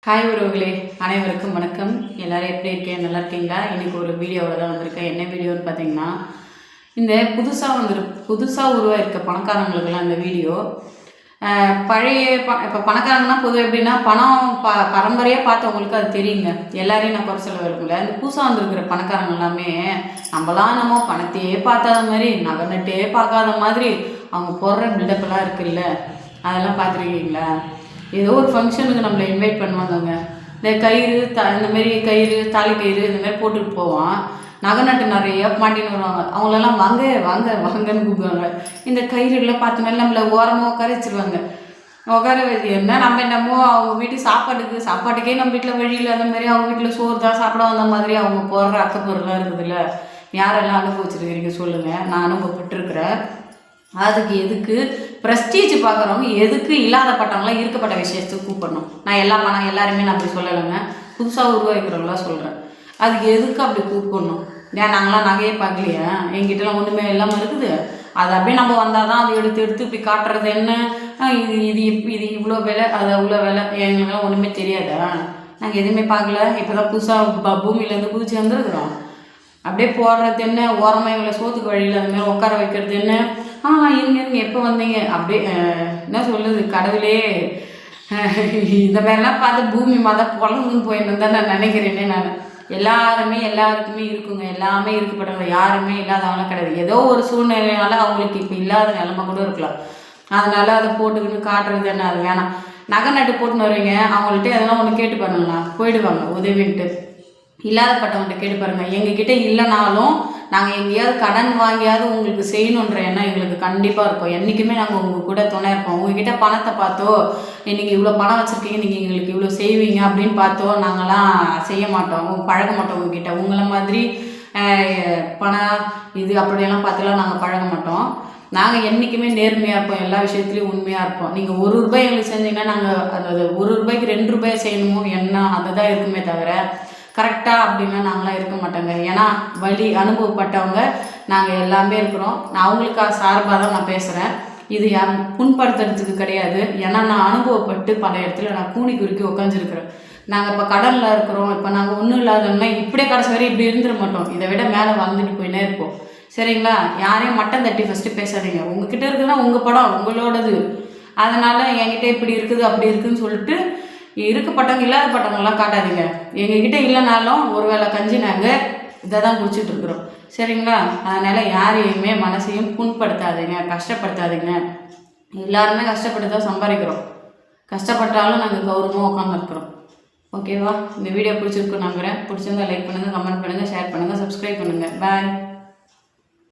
Hi உறவுகளே, அனைவருக்கும் வணக்கம். எல்லோரும் எப்படி இருக்கேன்? நல்லா இருக்கீங்களா? இன்றைக்கி ஒரு வீடியோவில் தான் வந்திருக்கேன். என்ன வீடியோன்னு பார்த்தீங்கன்னா, இந்த புதுசாக உருவாயிருக்க பணக்காரங்களுக்கெல்லாம் இந்த வீடியோ பழைய இப்போ பணக்காரங்கன்னா பொதுவாக எப்படின்னா பணம் பரம்பரையாக பார்த்தவங்களுக்கு அது தெரியுங்க. எல்லாரையும் நான் குறை சொல்ல விரும்பல. இந்த புதுசாக வந்திருக்கிற பணக்காரங்க எல்லாமே நம்ம பணத்தையே பார்க்காத மாதிரி நகை பார்க்காத மாதிரி அவங்க போடுற பில்டப்பெல்லாம் இருக்குல்ல, அதெல்லாம் பார்த்துருக்கீங்களா? ஏதோ ஒரு ஃபங்க்ஷனுக்கு நம்மளை இன்வைட் பண்ணுவாங்கங்க. இந்த கயிறு இந்த மாதிரி கயிறு தாலி கயிறு இந்த மாதிரி போட்டுட்டு போவான். நகை நட்டு நிறைய மாட்டின்னு வருவாங்க. அவங்களெல்லாம் வாங்க வாங்க வாங்கன்னு கூப்பிடுவாங்க. இந்த கயிறுகளை பார்த்தனால நம்மளை ஓரமாக உட்கார வச்சுருவாங்க. உட்கார வச்சு என்ன நம்ம என்னமோ அவங்க வீட்டு சாப்பாட்டுக்கே நம்ம வீட்டில் வழியில் அந்த மாதிரி அவங்க வீட்டில் சோறு தான் சாப்பிட வந்த மாதிரி அவங்க போடுற அக்கப்பொருளாக இருக்குதுல்ல. யாரெல்லாம் அனுபவிச்சிருக்கிறீங்க சொல்லுங்கள். நான் அனுபவப்பட்டிருக்கிறேன். அதுக்கு எதுக்கு ப்ரெஸ்டீஜ் பார்க்குறவங்க எதுக்கு இல்லாதப்பட்டவங்களாம் இருக்கப்பட்ட விஷயத்துக்கு கூப்பிடணும்? நான் எல்லாருமே நான் அப்படி சொல்லலைங்க. புதுசாக உருவாக்கிறவங்களாம் சொல்கிறேன். அதுக்கு எதுக்கு அப்படி கூப்பிடணும்? ஏன் நாங்களாம் நகையே பார்க்கலையா? எங்கிட்டலாம் ஒன்றுமே இல்லாமல் இருக்குது. அது அப்படியே நம்ம வந்தால் தான் அதை எடுத்து இப்படி காட்டுறது என்ன? இது இவ்வளோ விலை, அது அவ்வளோ விலை. எங்களுக்கெல்லாம் ஒன்றுமே தெரியாதா? நாங்கள் எதுவுமே பார்க்கல. இப்போ தான் புதுசாக பூமியிலேருந்து குதிச்சு வந்துருக்குறோம். அப்படியே போடுறது என்ன? ஓரமாக இவங்களை சோத்துக்கு வழியில் அந்த மாதிரி உட்கார வைக்கிறது என்ன? இருங்க எப்போ வந்தீங்க? அப்படியே என்ன சொல்லுது கடவுளே, இந்த மாதிரிலாம் பார்த்து பூமி பொழங்குன்னு போயின்னு தான் நான் நினைக்கிறேனே. நான் எல்லாருக்குமே இருக்குங்க. எல்லாமே இருக்கப்பட்டவங்க, யாருமே இல்லாதவங்களாம் கிடையாது. ஏதோ ஒரு சூழ்நிலையால அவங்களுக்கு இப்போ இல்லாத நிலைமை கூட இருக்கலாம். அதனால அதை போட்டுக்கின்னு காட்டுறது என்ன? அது வேணாம். நகை நட்டு போட்டுன்னு வருவீங்க, அவங்கள்ட்ட எதனா ஒன்று கேட்டு பாருங்களா, போயிடுவாங்க உதவின்ட்டு. இல்லாதப்பட்டவங்கள்ட்ட கேட்டு பாருங்கள். எங்ககிட்ட இல்லைனாலும் நாங்கள் எங்கேயாவது கடன் வாங்கியாவது உங்களுக்கு செய்யணுன்ற எண்ணம் எங்களுக்கு கண்டிப்பாக இருக்கும். என்றைக்குமே நாங்கள் உங்கள் கூட துணை இருப்போம். உங்ககிட்ட பணத்தை பார்த்தோ, நீங்கள் இவ்வளோ பணம் வச்சுருக்கீங்க, நீங்கள் எங்களுக்கு இவ்வளோ செய்வீங்க அப்படின்னு பார்த்தோ நாங்களாம் செய்ய மாட்டோம், பழக மாட்டோம் உங்ககிட்ட. உங்களை மாதிரி பணம் இது அப்படியெல்லாம் பார்த்துலாம் நாங்கள் பழக மாட்டோம். நாங்கள் என்றைக்குமே நேர்மையாக இருப்போம், எல்லா விஷயத்துலையும் உண்மையாக இருப்போம். நீங்கள் ₹1 எங்களுக்கு செஞ்சீங்கன்னா நாங்கள் அந்த ₹1 ₹2 செய்யணுமோ என்ன அதுதான் இருக்குமே தவிர கரெக்டாக அப்படின்னா நாங்களாம் இருக்க மாட்டோங்க. ஏன்னா அனுபவப்பட்டவங்க நாங்கள் எல்லாமே இருக்கிறோம். நான் அவங்களுக்காக சார்பாக தான் நான் பேசுகிறேன். இது புண்படுத்துறதுக்கு கிடையாது. ஏன்னா நான் அனுபவப்பட்டு பல இடத்துல நான் கூனி குறுக்கி உட்காந்துருக்குறேன். நாங்கள் இப்போ கடலில் இருக்கிறோம். இப்போ நாங்கள் ஒன்றும் இல்லாதோம்னா இப்படியே கடைசி வரை இப்படி இருந்துட மாட்டோம். இதை விட மேலே வந்துட்டு போயினே இருப்போம். சரிங்களா? யாரையும் மட்டம் தட்டி ஃபஸ்ட்டு பேசாதீங்க. உங்ககிட்ட இருக்குதுன்னா உங்கள் படம் உங்களோடது. அதனால் என்கிட்ட இப்படி இருக்குது அப்படி இருக்குதுன்னு சொல்லிட்டு இருக்கப்பட்டவங்க இல்லாதப்பட்டவங்களாம் காட்டாதீங்க. எங்ககிட்ட இல்லைனாலும் ஒரு வேளை கஞ்சி நாங்கள் இதை தான் குடிச்சிட்டு இருக்கிறோம். சரிங்களா? அதனால் யாரையுமே மனசையும் புண்படுத்தாதீங்க, கஷ்டப்படுத்தாதீங்க. எல்லாருமே கஷ்டப்பட்டு தான் சம்பாதிக்கிறோம். கஷ்டப்பட்டாலும் நாங்கள் கௌரவமாக உட்காந்துருக்குறோம். ஓகேவா? இந்த வீடியோ பிடிச்சிருக்குன்னு நம்புகிறேன். பிடிச்சிருந்தா லைக் பண்ணுங்கள், கமெண்ட் பண்ணுங்கள், ஷேர் பண்ணுங்கள், சப்ஸ்கிரைப் பண்ணுங்கள். பாய்.